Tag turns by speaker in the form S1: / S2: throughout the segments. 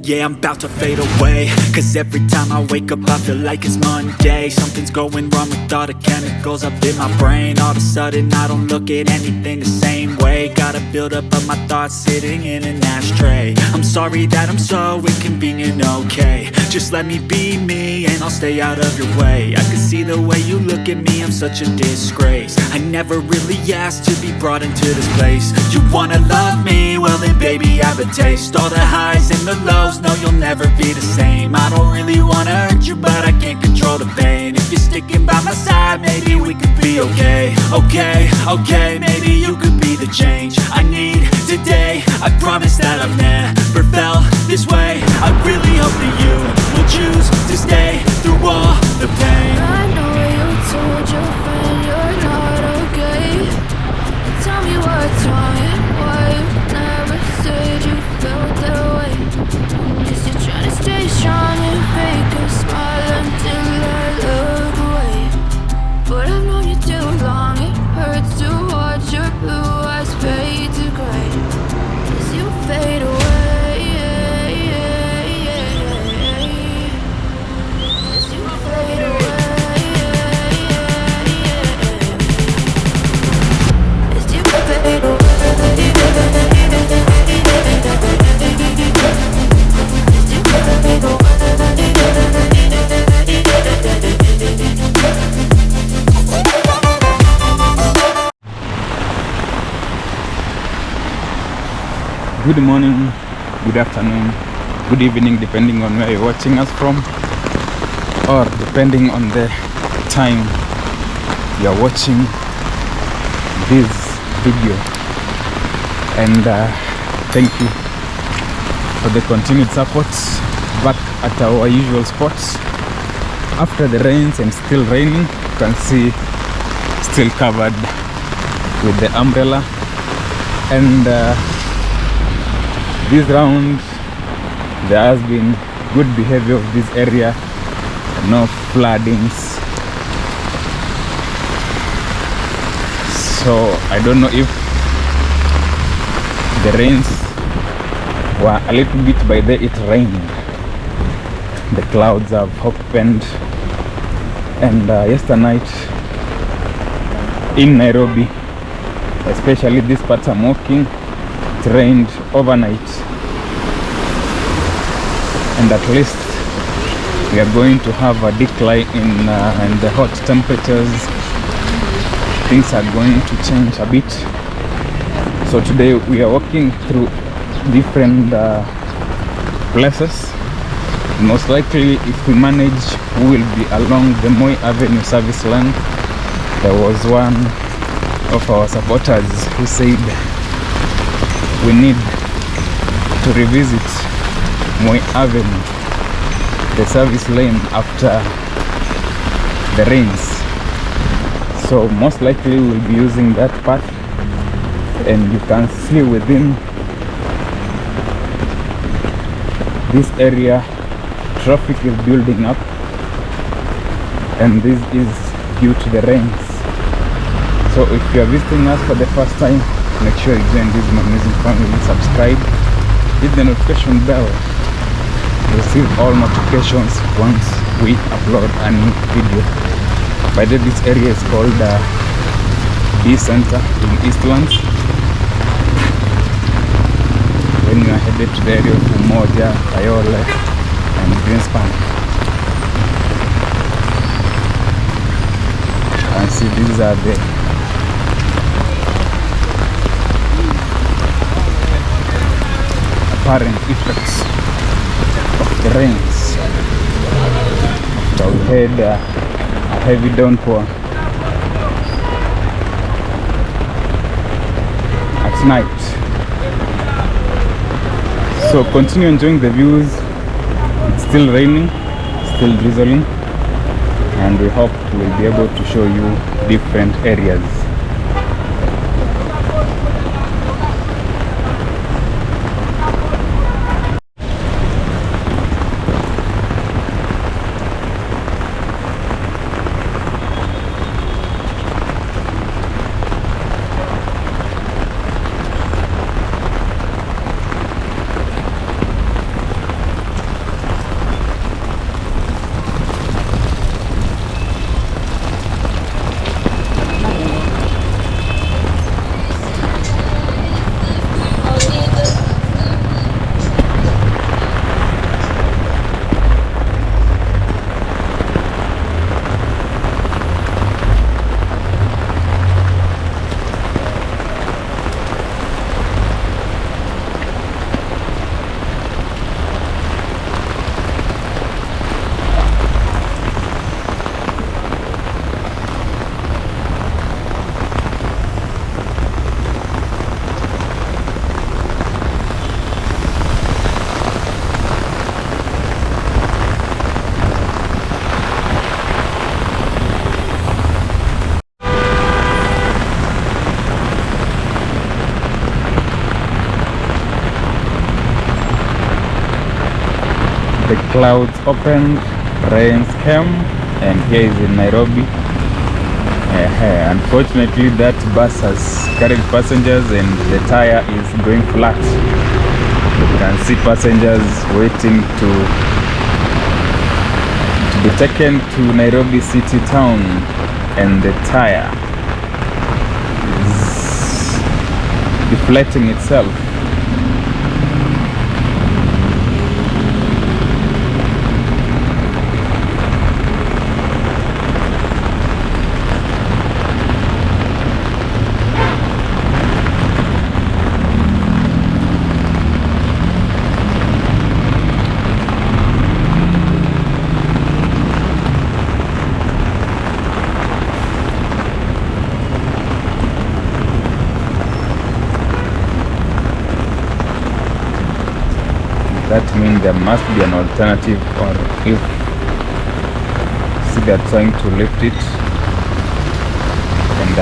S1: yeah, I'm about to fade away. Cause every time I wake up I feel like it's Monday. Something's going wrong with all the chemicals up in my brain. All of a sudden I don't look at anything the same way. Gotta build up of my thoughts sitting in an ashtray. I'm sorry that I'm so inconvenient, okay. Just let me be me and I'll stay out of your way. I can see the way you look at me, I'm such a disgrace. I never really asked to be brought into this place. You wanna love me? Well then baby, have a taste. All the highs and the lows, no you'll never be the same. I don't really wanna hurt you, but I can't control the pain. If you're sticking by my side, maybe we could be okay. Okay, maybe you could be the change I need today. I promise that I've never felt this way. I really hope that you will choose to stay through all the pain.
S2: I know you told your friend you're not okay. Tell me what's wrong and why you never said you felt that way. Guess you're trying to stay strong and fake a smile until I look away. But I've known you too long, it hurts to watch your blue eyes fade to gray as you fade away. As you fade away. As you fade away.
S3: Good morning, good afternoon, good evening, depending on where you're watching us from, or depending on the time you're watching this video. And thank you for the continued support back at our usual spots. After the rains and still raining, you can see still covered with the umbrella. And this round there has been good behavior of this area, no floodings. So I don't know if the rains were a little bit by the it rained. The clouds have opened, and yesterday night in Nairobi, especially this part I'm walking, it rained overnight. And at least we are going to have a decline in the hot temperatures. Things are going to change a bit. So today we are walking through different places. Most likely, if we manage, we will be along the Moi Avenue service lane. There was one of our supporters who said we need to revisit Moi Avenue, the service lane, after the rains. So most likely we'll be using that path, and you can see within this area traffic is building up, and this is due to the rains. So if you are visiting us for the first time, make sure you join this amazing family, subscribe, hit the notification bell, receive all notifications once we upload a new video. By the way, this area is called B Center in Eastlands. When you are headed to the area of Umoja, Kayole and Greenspan, you can see these are the apparent effects of the rains. So we had a heavy downpour at night. So continue enjoying the views. It's still raining, still drizzling, and we hope we'll be able to show you different areas. The clouds opened, rains came, and here is in Nairobi. Unfortunately, that bus has carried passengers and the tire is going flat. You can see passengers waiting to be taken to Nairobi city town, and the tire is deflating itself. That means there must be an alternative, or if they're trying to lift it and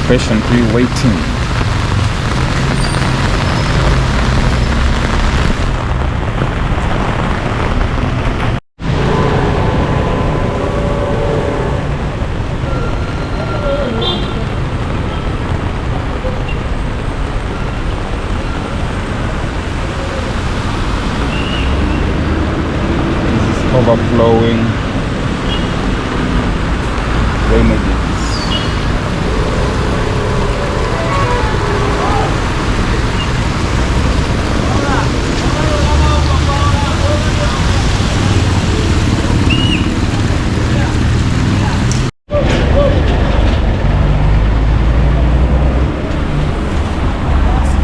S3: patiently waiting. Overflowing drainages.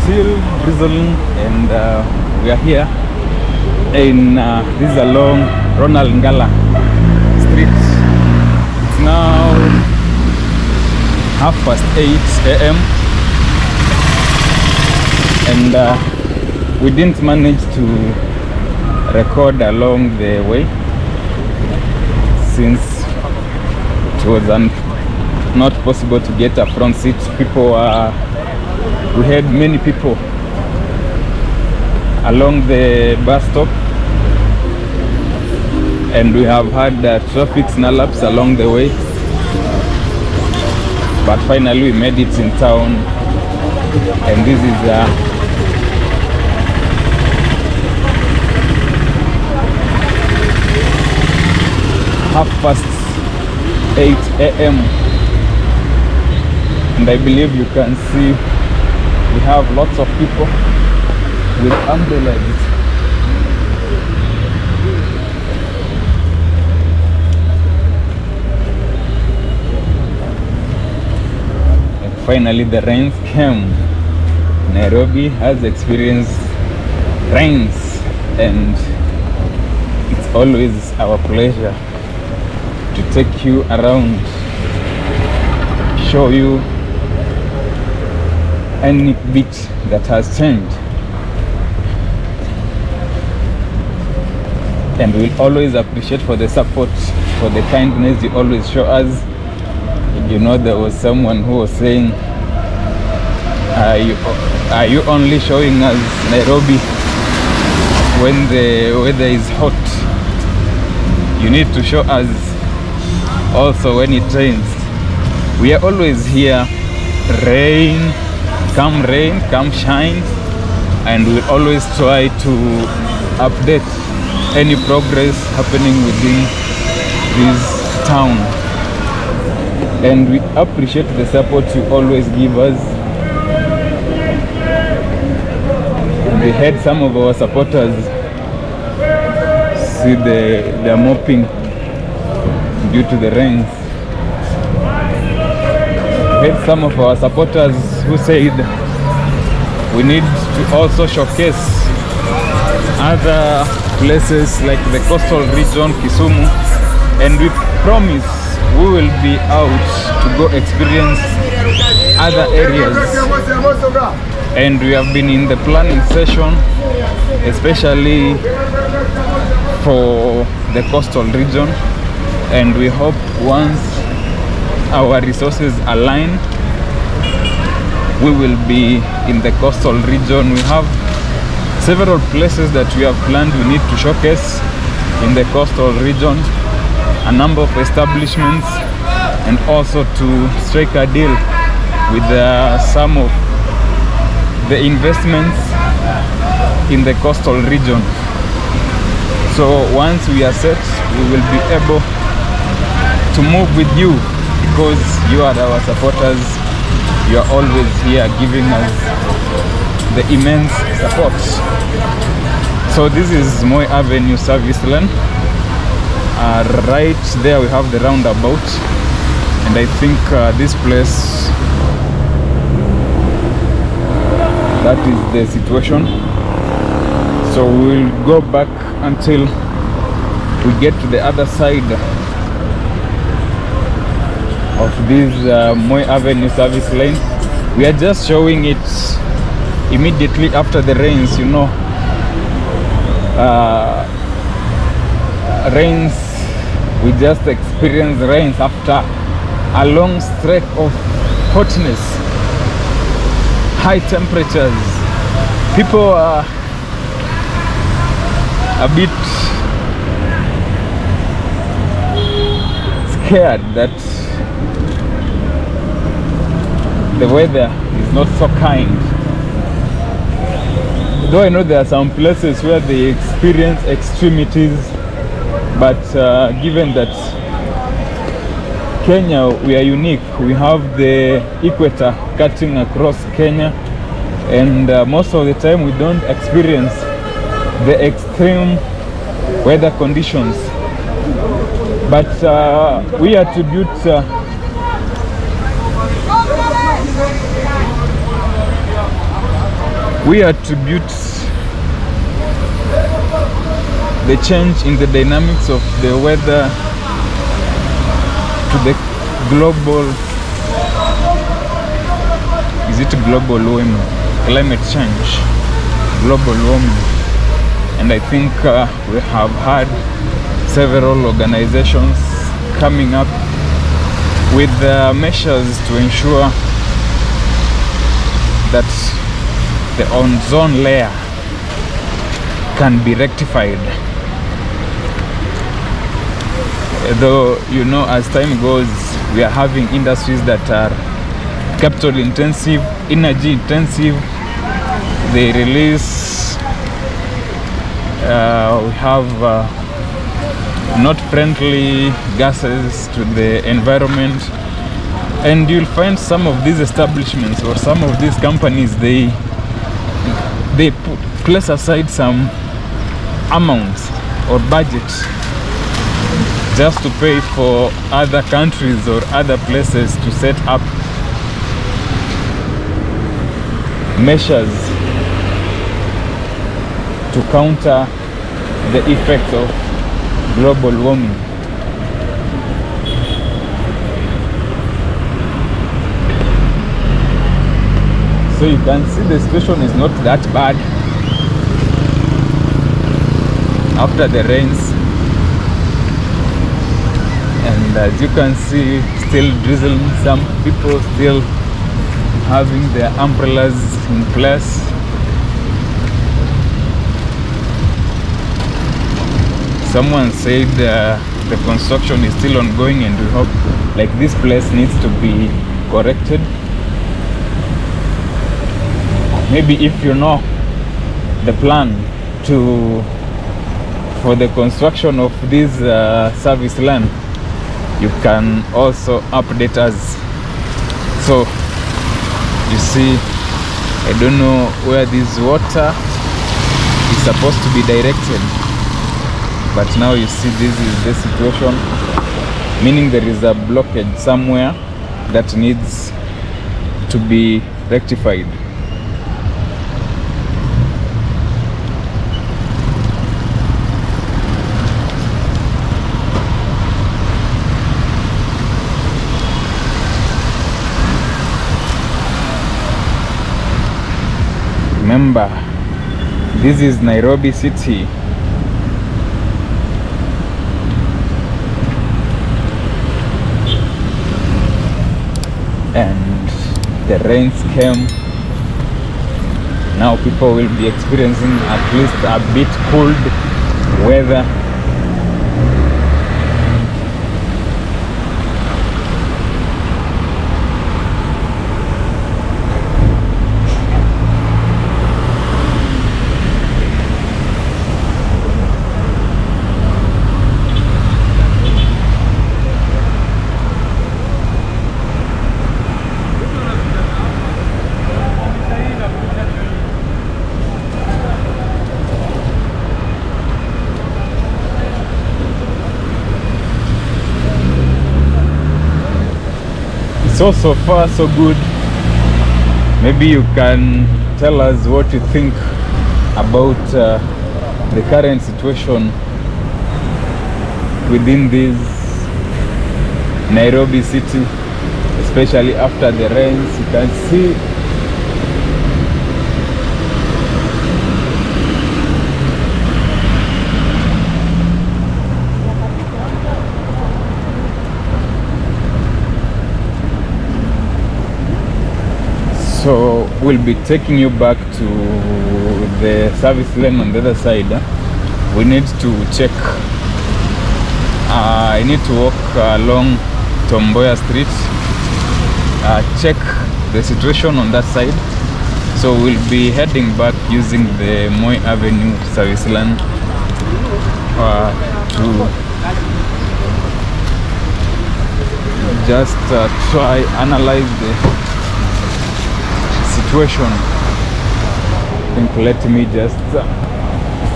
S3: Still drizzling, and we are here in this is along Ronald Ngala Street. It's now 8:30 a.m. and we didn't manage to record along the way since it was not possible to get a front seat. We had many people along the bus stop, and we have had traffic snarl-ups along the way, but finally we made it in town, and this is 8:30 a.m. and I believe you can see we have lots of people with umbrellas. And finally the rains came. Nairobi has experienced rains, and it's always our pleasure to take you around, show you any bit that has changed. And we'll always appreciate for the support, for the kindness you always show us. You know, there was someone who was saying, are you only showing us Nairobi when the weather is hot? You need to show us also when it rains. We are always here, rain, come shine, and we'll always try to update any progress happening within this town. And we appreciate the support you always give us. We had some of our supporters, see they're mopping due to the rains. We had some of our supporters who said we need to also showcase other places like the coastal region, Kisumu, and we promise we will be out to go experience other areas. And we have been in the planning session, especially for the coastal region, and we hope once our resources align, we will be in the coastal region. We have several places that we have planned we need to showcase in the coastal region, a number of establishments, and also to strike a deal with some of the investments in the coastal region. So once we are set, we will be able to move with you, because you are our supporters. You are always here giving us the immense support. So this is Moi Avenue service lane. Right there we have the roundabout, and I think this place, that is the situation. So we will go back until we get to the other side of this Moi Avenue service lane. We are just showing it immediately after the rains, you know. Rains, we just experienced rains after a long stretch of hotness, high temperatures. People are a bit scared that the weather is not so kind. Though I know there are some places where they experience extremities, but given that Kenya, we are unique. We have the equator cutting across Kenya, and most of the time we don't experience the extreme weather conditions. But we attribute the change in the dynamics of the weather to the global, is it global warming, climate change, global warming. And I think we have had several organizations coming up with measures to ensure that the ozone layer can be rectified. Though, you know, as time goes, we are having industries that are capital intensive, energy intensive. They release, we have not friendly gases to the environment, and you'll find some of these establishments or some of these companies, they place aside some amounts or budget just to pay for other countries or other places to set up measures to counter the effects of global warming. So you can see the situation is not that bad after the rains, and as you can see, still drizzling. Some people still having their umbrellas in place. Someone said the construction is still ongoing, and we hope, like, this place needs to be corrected. Maybe if you know the plan for the construction of this service lane, you can also update us. So you see, I don't know where this water is supposed to be directed, but now you see this is the situation, meaning there is a blockage somewhere that needs to be rectified. Remember, this is Nairobi city. And the rains came Now people will be experiencing at least a bit cold weather. So far so good. Maybe you can tell us what you think about the current situation within this Nairobi city, especially after the rains. You can see so we'll be taking you back to the service lane on the other side. We need to check. I need to walk along Tomboya Street, check the situation on that side. So we'll be heading back using the Moi Avenue service lane to just try analyze the situation. I think let me just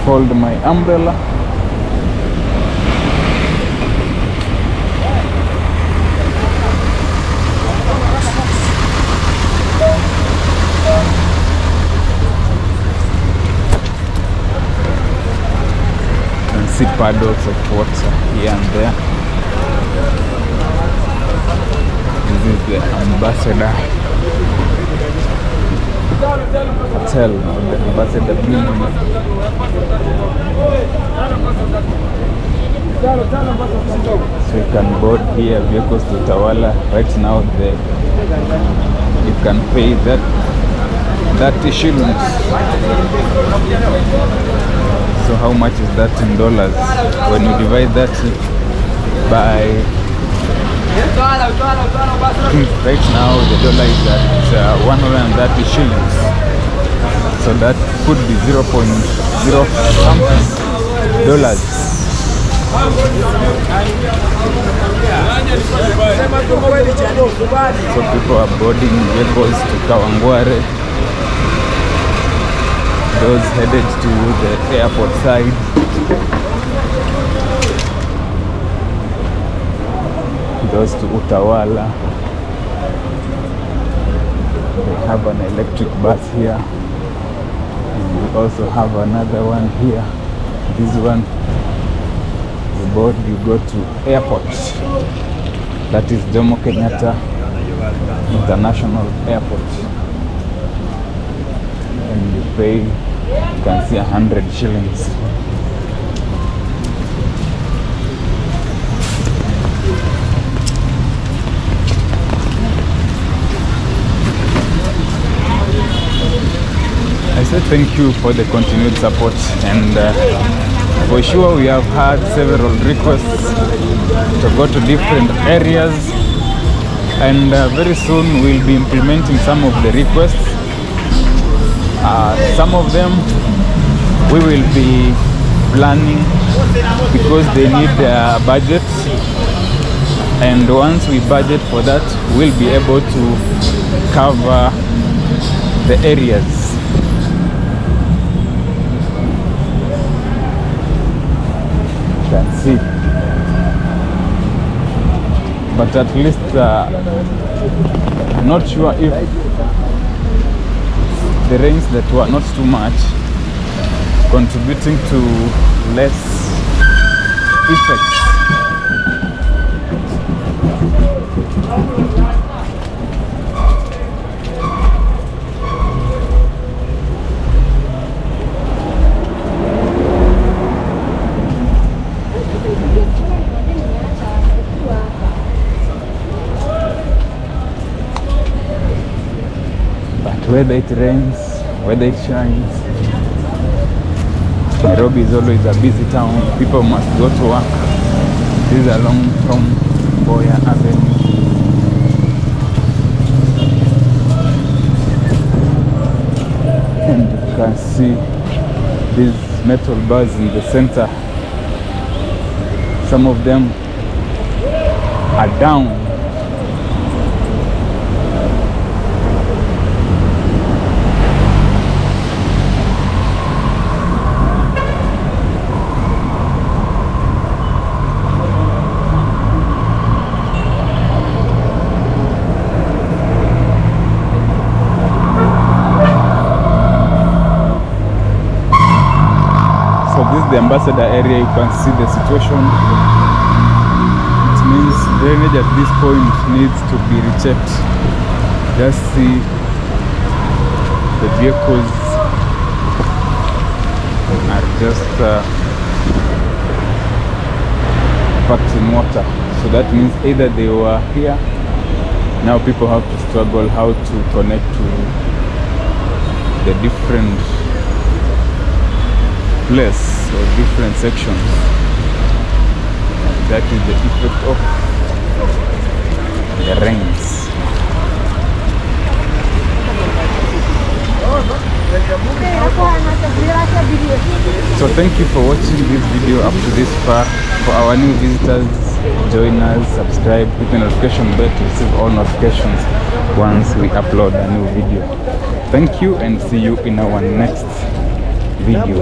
S3: fold my umbrella. You can see puddles of water here and there. This is the Ambassador Hotel, or the Ambassador building. So you can board here vehicles to Tawala. Right now you can pay that shillings. So how much is that in dollars? When you divide that by right now the dollar is at 130 shillings. So that could be 0.0 something dollars. So people are boarding vehicles to Kawangware, those headed to the airport side, those to Utawala. They have an electric bus here, and we also have another one here. This one, the board you go to airport, that is Jomo Kenyatta International Airport, and you pay, you can see 100 shillings. I said thank you for the continued support, and for sure we have had several requests to go to different areas, and very soon we'll be implementing some of the requests. Some of them we will be planning because they need a budget, and once we budget for that, we'll be able to cover the areas. Can see, but at least I'm not sure if the rains that were not too much contributing to less effects. Whether it rains whether it shines. Nairobi is always a busy town. People must go to work. This is along from Moi Avenue. And you can see these metal bars in the center. Some of them are down. The Ambassador area, you can see the situation. It means drainage at this point needs to be rechecked. Just see the vehicles are just packed in water. So that means either they were here, now people have to struggle how to connect to the different place or different sections. That is the effect of the rains. So thank you for watching this video up to this far. For our new visitors, join us, subscribe, hit the notification bell to receive all notifications once we upload a new video. Thank you and see you in our next video.